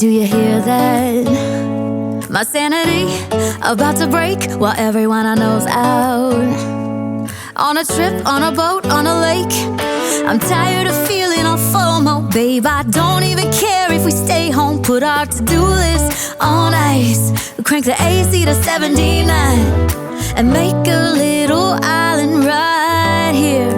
Do you hear that? My sanity about to break while everyone I know's out. On a trip, on a boat, on a lake. I'm tired of feeling all FOMO, babe. I don't even care if we stay home. Put our to-do list on ice. Crank the AC to 79 and make a little island right here.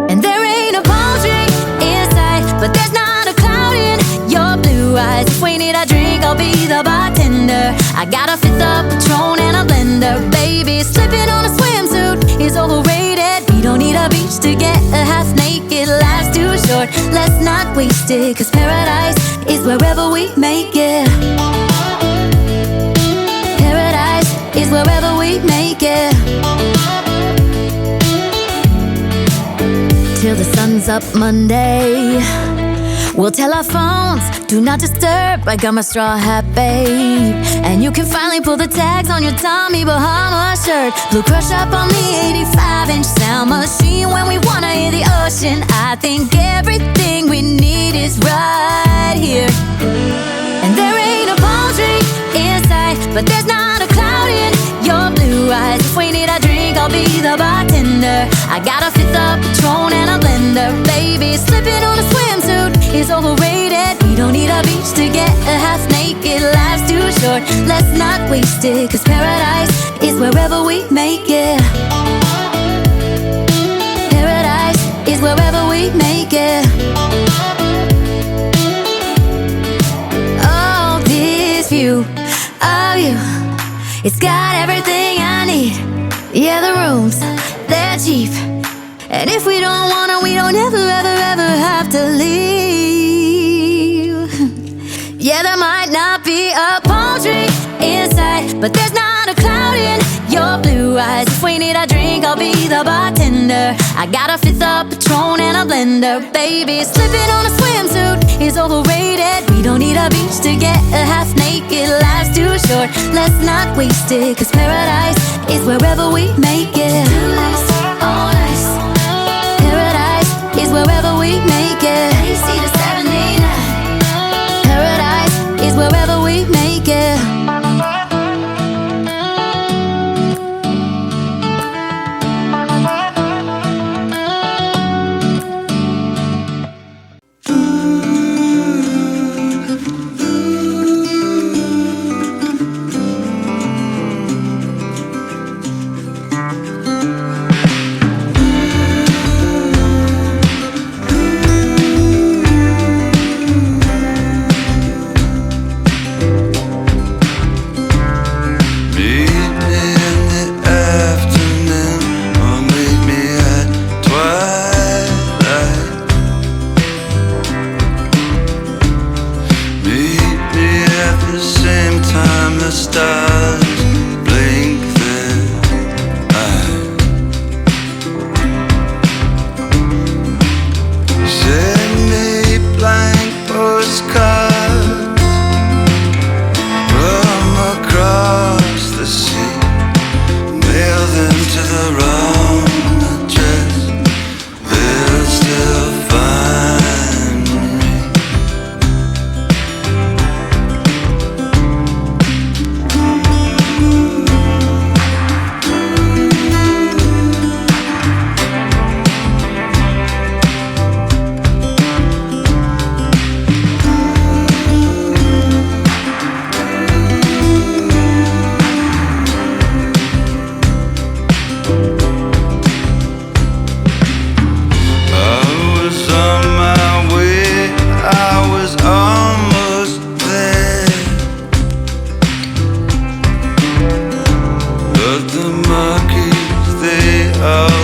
And there ain't a palm tree in sight, but there's not a cloud in your blue eyes. If we need a drink, I'll be the bartender. I got a fifth of Patron and a blender. Baby, slipping on a swimsuit is overrated. We don't need a beach to get a half naked. Life's too short, let's not waste it. Cause paradise is wherever we make it. Paradise is wherever we make it. Till the sun's up Monday, we'll tell our phones, do not disturb. I got my straw hat, babe. And you can finally pull the tags on your Tommy Bahama shirt. Blue crush up on the 85-inch sound machine. When we wanna hear the ocean, I think everything we need is right here. And there ain't a palm tree in sight, but there's not a cloud in your blue eyes. If we need a drink, I'll be the bartender. I got a fifth of Patron and a blender. Baby, slipping on a swimsuit is overrated. We don't need a beach to get a half naked. Life's too short, let's not waste it. Cause paradise is wherever we make it. Paradise is wherever we make it. Oh, this view of you, it's got everything I need. Yeah, the rooms, they're cheap. And if we don't wanna, we don't ever, ever, ever have to leave. Yeah, there might not be a palm tree in sight, but there's not a cloud in your blue eyes. If we need a drink, I'll be the bartender. I got a fifth of Patron and a blender. Baby, slipping on a swimsuit is overrated. We don't need a beach to get a half naked. Life's too short, let's not waste it. Cause paradise is wherever we make it. All nice. Paradise is wherever we make it. AC to 79. Paradise is wherever we make it. But the monkeys, they are